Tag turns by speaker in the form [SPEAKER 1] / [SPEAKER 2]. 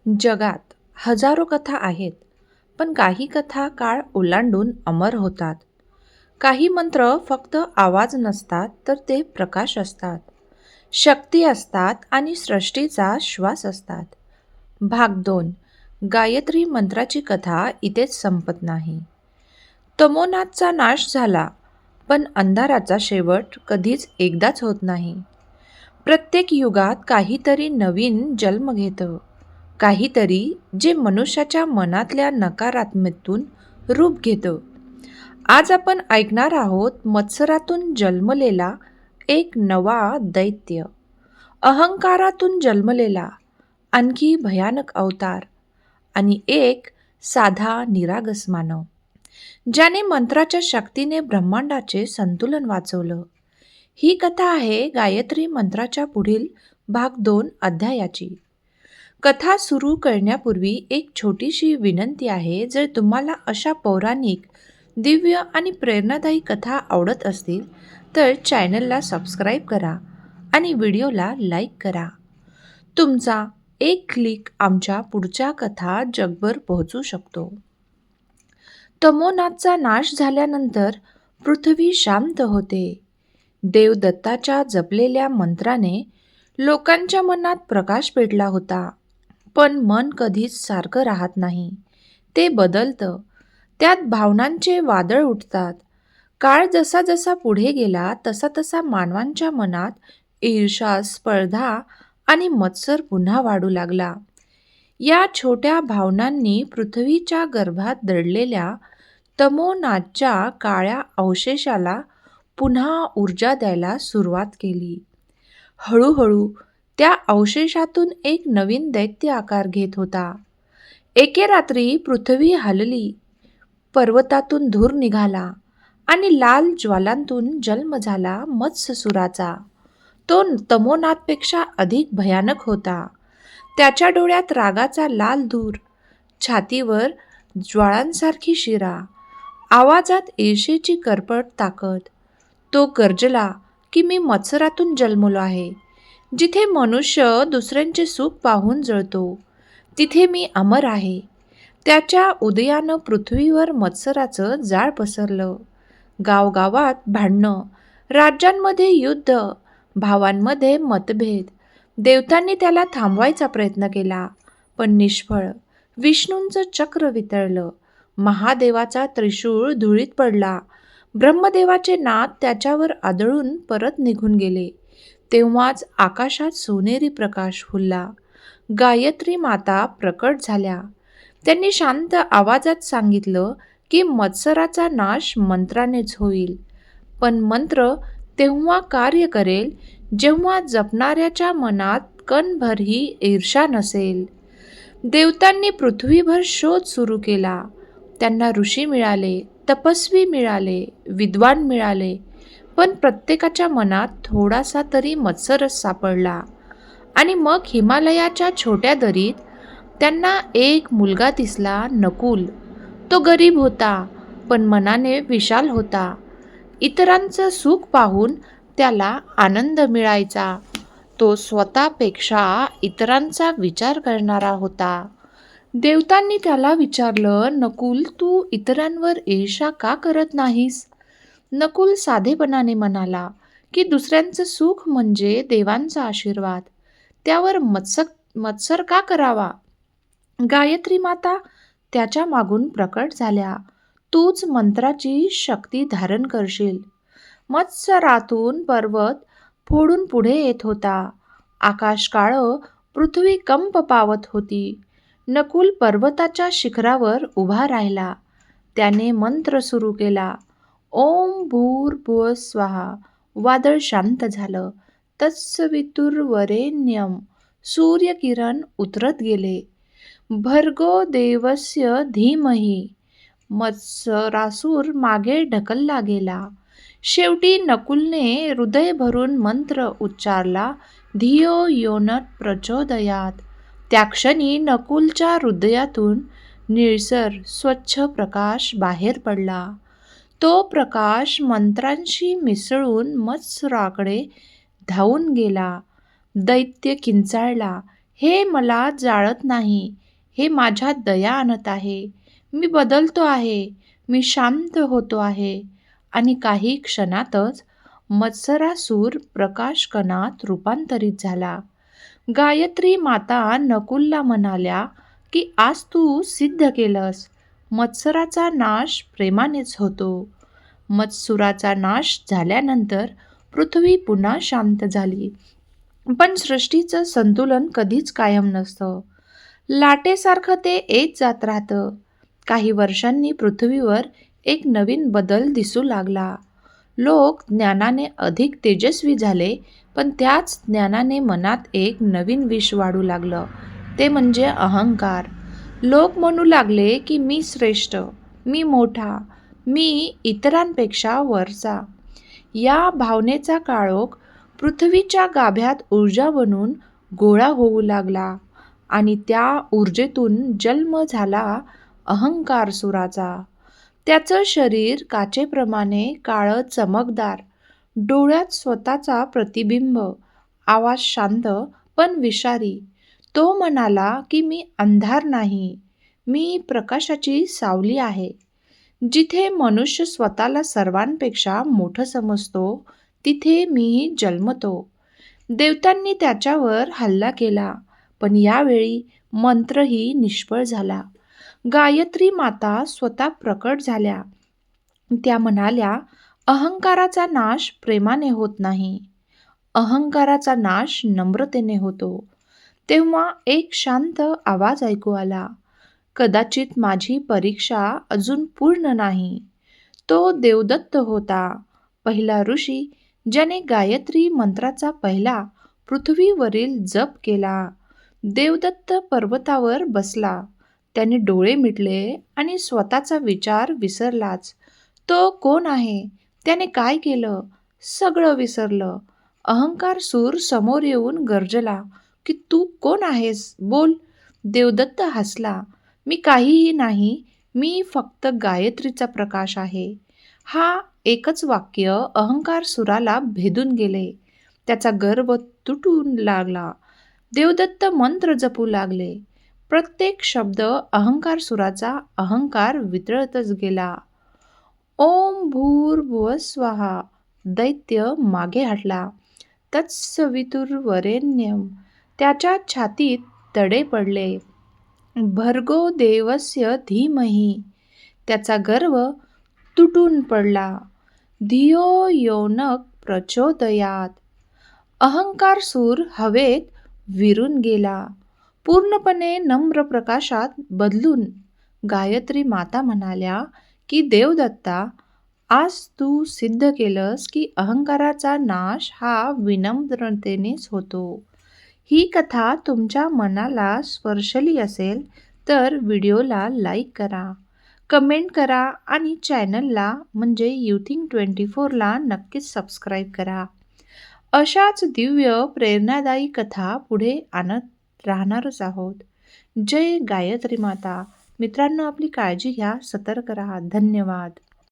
[SPEAKER 1] जगात हजारो कथा आहेत, पण काही कथा काळ ओलांडून अमर होतात. काही मंत्र फक्त आवाज नसतात, तर ते प्रकाश असतात, शक्ती असतात आणि सृष्टीचा श्वास असतात. भाग 2. गायत्री मंत्राची कथा इथेच संपत नाही. तमोनाथचा नाश झाला, पण अंधाराचा शेवट कधीच एकदाच होत नाही. प्रत्येक युगात काहीतरी नवीन जन्म घेतं, काहीतरी जे मनुष्याच्या मनातल्या नकारात्मकतेतून रूप घेतं. आज आपण ऐकणार आहोत मत्सरातून जन्मलेला एक नवा दैत्य, अहंकारातून जन्मलेला आणखी भयानक अवतार आणि एक साधा निरागस मानव, ज्याने मंत्राच्या शक्तीने ब्रह्मांडाचे संतुलन वाचवलं. ही कथा आहे गायत्री मंत्राच्या पुढील भाग 2 अध्यायाची. कथा सुरू करण्यापूर्वी एक छोटीशी विनंती आहे. जर तुम्हाला अशा पौराणिक, दिव्य आणि प्रेरणादायी कथा आवडत असतील तर चॅनलला सबस्क्राईब करा आणि व्हिडिओला लाईक करा. तुमचा एक क्लिक आमच्या पुढच्या कथा जगभर पोहोचू शकतो. तमोनाथचा नाश झाल्यानंतर पृथ्वी शांत होते. देवदत्ताच्या जपलेल्या मंत्राने लोकांच्या मनात प्रकाश पेटला होता. पण मन कधीच सारखं राहत नाही. ते बदलतं. त्यात भावनांचे वादळ उठतात. काळ जसा जसा पुढे गेला तसा तसा मानवांच्या मनात ईर्ष्या, स्पर्धा आणि मत्सर पुन्हा वाढू लागला. या छोट्या भावनांनी पृथ्वीच्या गर्भात दडलेल्या तमोनाथच्या काळ्या अवशेषाला पुन्हा ऊर्जा द्यायला सुरुवात केली. हळूहळू त्या अवशेषातून एक नवीन दैत्य आकार घेत होता. एके रात्री पृथ्वी हलली, पर्वतातून धूर निघाला आणि लाल ज्वालांतून जन्म झाला मत्स्यसुराचा. तो तमोनाथपेक्षा अधिक भयानक होता. त्याच्या डोळ्यात रागाचा लाल धूर, छातीवर ज्वाळांसारखी शिरा, आवाजात ईर्षेची करपट ताकद. तो गर्जला की मी मत्सरातून जन्मलो आहे. जिथे मनुष्य दुसऱ्यांचे सुख पाहून जळतो, तिथे मी अमर आहे. त्याच्या उदयानं पृथ्वीवर मत्सराचं जाळ पसरलं. गावगावात भांडणं, राज्यांमध्ये युद्ध, भावांमध्ये मतभेद. देवतांनी त्याला थांबवायचा प्रयत्न केला, पण निष्फळ. विष्णूंचं चक्र वितळलं. महादेवाचा त्रिशूळ धुळीत पडला. ब्रह्मदेवाचे नाद त्याच्यावर आदळून परत निघून गेले. तेव्हाच आकाशात सोनेरी प्रकाश फुलला. गायत्री माता प्रकट झाल्या. त्यांनी शांत आवाजात सांगितलं की मत्सराचा नाश मंत्रानेच होईल. पण मंत्र तेव्हा कार्य करेल जेव्हा जपणाऱ्याच्या मनात कणभरही ईर्ष्या नसेल. देवतांनी पृथ्वीभर शोध सुरू केला. त्यांना ऋषी मिळाले, तपस्वी मिळाले, विद्वान मिळाले, पण प्रत्येकाच्या मनात थोडासा तरी मत्सरच सापडला. आणि मग हिमालयाच्या छोट्या दरीत त्यांना एक मुलगा दिसला, नकुल. तो गरीब होता, पण मनाने विशाल होता. इतरांचं सुख पाहून त्याला आनंद मिळायचा. तो स्वतःपेक्षा इतरांचा विचार करणारा होता. देवतांनी त्याला विचारलं, नकुल, तू इतरांवर ईर्ष्या का करत नाहीस? नकुल साधेपणाने म्हणाला की दुसऱ्यांचं सुख म्हणजे देवांचा आशीर्वाद. त्यावर मत्सर का करावा? गायत्री माता त्याच्या मागून प्रकट झाल्या. तूच मंत्राची शक्ती धारण करशील. मत्सरातून पर्वत फोडून पुढे येत होता. आकाश काळं, पृथ्वी कंप पावत होती. नकुल पर्वताच्या शिखरावर उभा राहिला. त्याने मंत्र सुरू केला. ओम भूर्भुवः स्वाहा. वादळ शांत झालं. तत्सवितुर्वरेण्यं. सूर्यकिरण उतरत गेले. भर्गो देवस्य धीमहि. मत्सरासूर मागे ढकलला गेला. शेवटी नकुलने हृदय भरून मंत्र उच्चारला, धियो यो न प्रचोदयात. त्या क्षणी नकुलच्या हृदयातून निळसर स्वच्छ प्रकाश बाहेर पडला. तो प्रकाश मंत्रांशी मिसळून मत्सराकडे धावून गेला. दैत्य किंचाळला, हे मला जाळत नाही, हे माझ्यात दया आणत आहे. मी बदलतो आहे, मी शांत होतो आहे. आणि काही क्षणातच मत्सरासूर प्रकाशकणात रूपांतरित झाला. गायत्री माता नकुलला म्हणाल्या, की आज तू सिद्ध केलंस. मत्सराचा नाश प्रेमानेच होतो. मत्सुराचा नाश झाल्यानंतर पृथ्वी पुन्हा शांत झाली. पण सृष्टीचं संतुलन कधीच कायम नसतं. लाटेसारखं ते येत जात राहतं. काही वर्षांनी पृथ्वीवर एक नवीन बदल दिसू लागला. लोक ज्ञानाने अधिक तेजस्वी झाले, पण त्याच ज्ञानाने मनात एक नवीन विष वाढू लागलं. ते म्हणजे अहंकार. लोक म्हणू लागले की मी श्रेष्ठ, मी मोठा, मी इतरांपेक्षा वरचा. या भावनेचा काळोख पृथ्वीच्या गाभ्यात ऊर्जा बनून गोळा होऊ लागला आणि त्या ऊर्जेतून जन्म झाला अहंकारसुराचा. त्याचं शरीर काचेप्रमाणे काळं चमकदार, डोळ्यात स्वतःचा प्रतिबिंब, आवाज शांत पण विषारी. तो म्हणाला की मी अंधार नाही, मी प्रकाशाची सावली आहे. जिथे मनुष्य स्वतःला सर्वांपेक्षा मोठं समजतो, तिथे मीही जन्मतो. देवतांनी त्याच्यावर हल्ला केला, पण यावेळी मंत्रही निष्फळ झाला. गायत्री माता स्वतः प्रकट झाल्या. त्या म्हणाल्या, अहंकाराचा नाश प्रेमाने होत नाही. अहंकाराचा नाश नम्रतेने होतो. तेव्हा एक शांत आवाज ऐकू आला, कदाचित माझी परीक्षा अजून पूर्ण नाही. तो देवदत्त होता, पहिला ऋषी ज्याने गायत्री मंत्राचा पहिला पृथ्वीवरील जप केला. देवदत्त पर्वतावर बसला. त्याने डोळे मिटले आणि स्वतःचा विचार विसरलाच. तो कोण आहे, त्याने काय केलं, सगळं विसरलं. अहंकार सूर समोर येऊन गरजला, की तू कोण आहेस, बोल. देवदत्त हसला, मी काहीही नाही, मी फक्त गायत्रीचा प्रकाश आहे. हा एकच वाक्य अहंकार सुराला भेदून गेले. त्याचा गर्व तुटून लागला. देवदत्त मंत्र जपू लागले. प्रत्येक शब्द अहंकार सुराचा अहंकार वितळतच गेला. ओम भूर्भुवस्वाहा. दैत्य मागे हटला. तत्सवितुर्वरेण्यम. त्याच्या छातीत तडे पडले. भर्गो देवस्य धीमहि. त्याचा गर्व तुटून पडला. धियो यो न प्रचोदयात. अहंकारसूर हवेत विरून गेला, पूर्णपणे नम्र प्रकाशात बदलून. गायत्री माता म्हणाल्या की देवदत्ता, आज तू सिद्ध केलंस की अहंकाराचा नाश हा विनम्रतेनेच होतो. ही कथा तुमच्या मनाला स्पर्शली असेल तर व्हिडिओला लाईक करा, कमेंट करा आणि चॅनलला म्हणजे YouThink24ला नक्कीच सबस्क्राईब करा. अशाच दिव्य प्रेरणादायी कथा पुढे आणत राहणारच आहोत. जय गायत्री माता. मित्रांनो, आपली काळजी घ्या, सतर्क राहा. धन्यवाद.